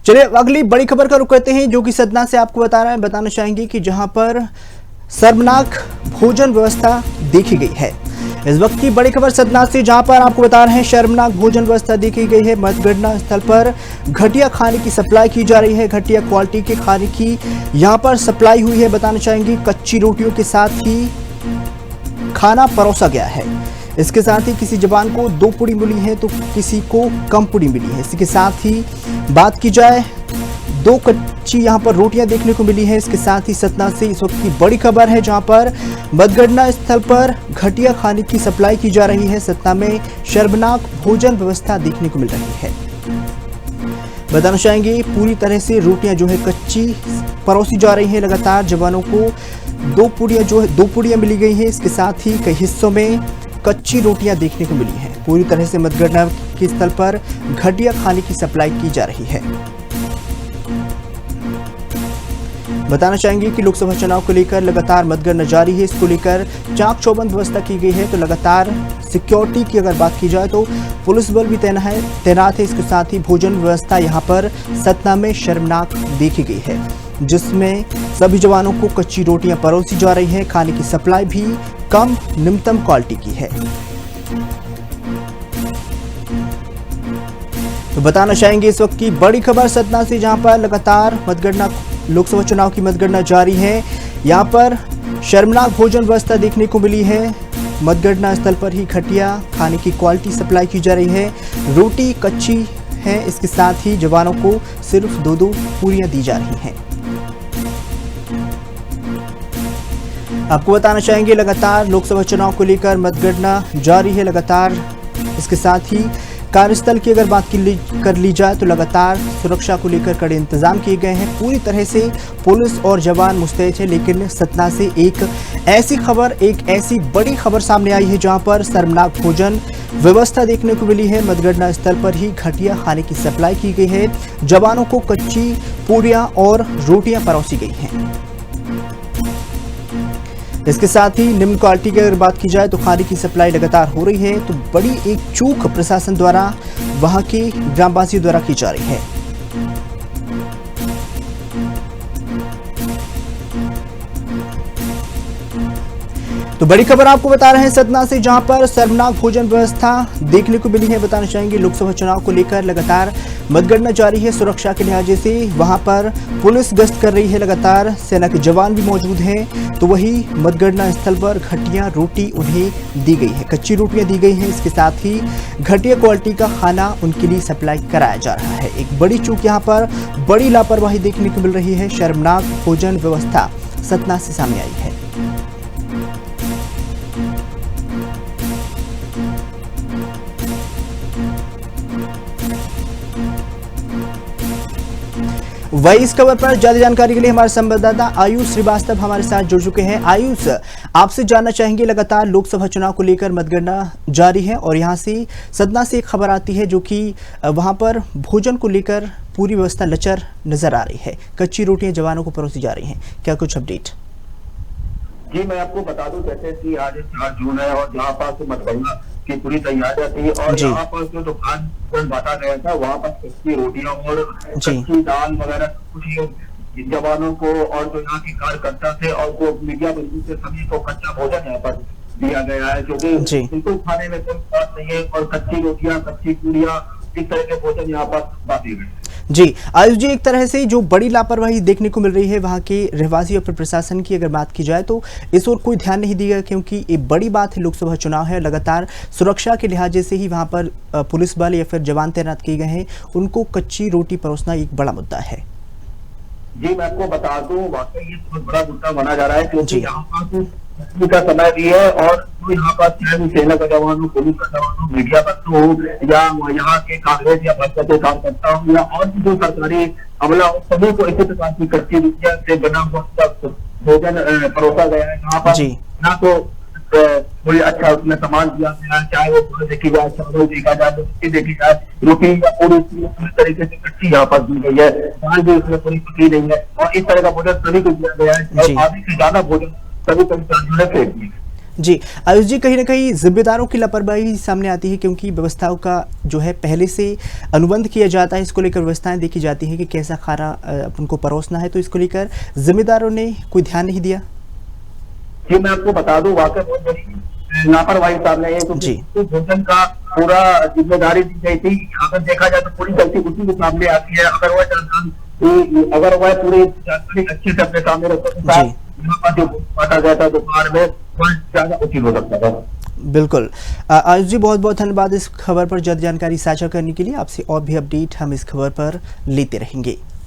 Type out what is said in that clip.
चलिए अगली बड़ी खबर का रुख करते हैं, जो कि सतना से आपको बताना चाहेंगे कि जहां पर शर्मनाक भोजन व्यवस्था देखी गई है। इस वक्त की बड़ी खबर सतना से, जहां पर आपको बता रहे हैं शर्मनाक भोजन व्यवस्था देखी गई है। मतगणना स्थल पर घटिया खाने की सप्लाई की जा रही है, घटिया क्वालिटी के खाने की यहां पर सप्लाई हुई है। बताना चाहेंगे कच्ची रोटियों के साथ ही खाना परोसा गया है। इसके साथ ही किसी जवान को 2 पुड़ी मिली है तो किसी को कम पुड़ी मिली है। इसके साथ ही बात की जाए 2 कच्ची यहां पर रोटियां देखने को मिली है। इसके साथ ही सतना से इस वक्त की बड़ी खबर है, जहां पर मतगणना स्थल पर घटिया खाने की सप्लाई की जा रही है। सतना में शर्मनाक भोजन व्यवस्था देखने को मिल रही है। बताना चाहेंगे पूरी तरह से रोटियां जो है कच्ची परोसी जा रही है। लगातार जवानों को 2 पुड़ियां मिली गई है। इसके साथ ही कई हिस्सों में कच्ची रोटियां देखने को मिली हैं। पूरी तरह से मतगणना के स्थल पर घटिया खाने की सप्लाई की जा रही है। बताना चाहेंगे कि लोकसभा चुनाव को लेकर लगातार मतगणना जारी है। इसको लेकर चाक चौबंद व्यवस्था की गई है। तो लगातार सिक्योरिटी की अगर बात की जाए तो पुलिस बल भी तैनात है। इसके साथ ही भोजन व्यवस्था यहां पर सतना में शर्मनाक देखी गई है, जिसमें सभी जवानों को कच्ची रोटियां परोसी जा रही हैं। खाने की सप्लाई भी कम निम्नतम क्वालिटी की है। तो बताना चाहेंगे इस वक्त की बड़ी खबर सतना से, जहां पर लगातार मतगणना लोकसभा चुनाव की मतगणना जारी है। यहां पर शर्मनाक भोजन व्यवस्था देखने को मिली है। मतगणना स्थल पर ही घटिया खाने की क्वालिटी सप्लाई की जा रही है। रोटी कच्ची है। इसके साथ ही जवानों को सिर्फ 2 पूरियां दी जा रही हैं। आपको बताना चाहेंगे लगातार लोकसभा चुनाव को लेकर मतगणना जारी है। लगातार इसके साथ ही कार्यस्थल की अगर बात कर ली जाए तो लगातार सुरक्षा को लेकर कड़े इंतजाम किए गए हैं। पूरी तरह से पुलिस और जवान मुस्तैद है। लेकिन सतना से एक ऐसी बड़ी खबर सामने आई है, जहां पर शर्मनाक भोजन व्यवस्था देखने को मिली है। मतगणना स्थल पर ही घटिया खाने की सप्लाई की गई है। जवानों को कच्ची पूरियां और रोटियां परोसी गई हैं। इसके साथ ही निम्न क्वालिटी की अगर बात की जाए तो खाने की सप्लाई लगातार हो रही है। तो बड़ी एक चूक प्रशासन द्वारा, वहां के ग्रामवासियों द्वारा की जा रही है। तो बड़ी खबर आपको बता रहे हैं सतना से, जहां पर शर्मनाक भोजन व्यवस्था देखने को मिली है। बताना चाहेंगे लोकसभा चुनाव को लेकर लगातार मतगणना जारी है। सुरक्षा के लिहाज से वहां पर पुलिस गश्त कर रही है। लगातार सेना के जवान भी मौजूद हैं। तो वही मतगणना स्थल पर घटिया रोटी उन्हें दी गई है, कच्ची रोटियां दी गई हैं। इसके साथ ही घटिया क्वालिटी का खाना उनके लिए सप्लाई कराया जा रहा है। एक बड़ी चूक यहाँ पर बड़ी लापरवाही देखने को मिल रही है। शर्मनाक भोजन व्यवस्था सतना से सामने आई है। वही इस खबर पर ज्यादा जानकारी के लिए हमारे संवाददाता आयुष श्रीवास्तव हमारे साथ जुड़ चुके हैं। आयुष, आपसे जानना चाहेंगे, लगातार लोकसभा चुनाव को लेकर मतगणना जारी है और यहां से सतना से एक खबर आती है, जो कि वहां पर भोजन को लेकर पूरी व्यवस्था लचर नजर आ रही है। कच्ची रोटियां जवानों को परोसी जा रही हैं, क्या कुछ अपडेट? जी, मैं आपको बता दूं जैसे कि आज 4 जून है और जहाँ पास मतगणना की पूरी तैयारियां थी और यहाँ पर जो दुकान बांटा गया था, वहाँ पर कच्ची रोटियां और कच्ची दाल वगैरह कुछ जवानों को और जो यहाँ के कार्यकर्ता थे और जो मीडिया बंधु से सभी को कच्चा भोजन यहाँ पर दिया गया है, जो कि बिल्कुल खाने में कोई स्वाद नहीं है। और कच्ची रोटियां, कच्ची पूरियां, इस तरह के भोजन यहाँ पर बांटे गए। जी आयुष जी, एक तरह से जो बड़ी लापरवाही देखने को मिल रही है वहाँ के रहवासी और प्रशासन की अगर बात की जाए तो इस ओर कोई ध्यान नहीं दिया, क्योंकि ये बड़ी बात है, लोकसभा चुनाव है। लगातार सुरक्षा के लिहाज से ही वहाँ पर पुलिस बल या फिर जवान तैनात किए गए हैं। उनको कच्ची रोटी परोसना एक बड़ा मुद्दा है। जी, मैं आपको बता दूं वाकई ये बहुत बड़ा मुद्दा माना जा रहा है, क्योंकि यहाँ पर का समय भी है और यहाँ पर चाहे सेना का जवान हो, पुलिस का जवान हो, मीडिया बंधु हो या यहाँ के कांग्रेस या भाजपा के कार्यकर्ता हो या और भी जो सरकारी अमला हो, सभी को इसी प्रकार की कच्ची रोटियां से बना हुआ भोजन परोसा गया है। यहाँ पर ना तो कोई अच्छा उसमें सामान दिया गया, चाहे वो देखी जाए, चावल देखा जाए, रोटी देखी जाए, रोटी या पूरी तरीके से कच्ची यहाँ पर दी गई है। दाल भी उसमें पूरी पकी नहीं है और इस तरह का भोजन सभी को दिया गया है और आधे से ज्यादा भोजन सभी कर्मचारियों ने फेंक दिया। जी आयुष जी, कहीं ना कहीं जिम्मेदारों की लापरवाही सामने आती है, क्योंकि व्यवस्थाओं का जो है पहले से अनुबंध किया जाता है, इसको लेकर व्यवस्थाएं देखी जाती हैं कि कैसा खाना अपन को परोसना है, तो इसको लेकर जिम्मेदारों ने कोई ध्यान नहीं दिया। जी मैं आपको बता दूं, वाकई बहुत बड़ी लापरवाही सामने है, जी क्योंकि भोजन का पूरा जिम्मेदारी दी गई थी। अगर देखा जाए तो पूरी गलती उसी के सामने आती है। अगर वह पूरी जानकारी अच्छे से अपने सामने रखता है, यहाँ पर जो बांटा गया था दोपहर में, वह ज्यादा उचित हो सकता था। बिल्कुल। आयुष जी, बहुत बहुत धन्यवाद इस खबर पर जल्द जानकारी साझा करने के लिए। आपसे और भी अपडेट हम इस खबर पर लेते रहेंगे।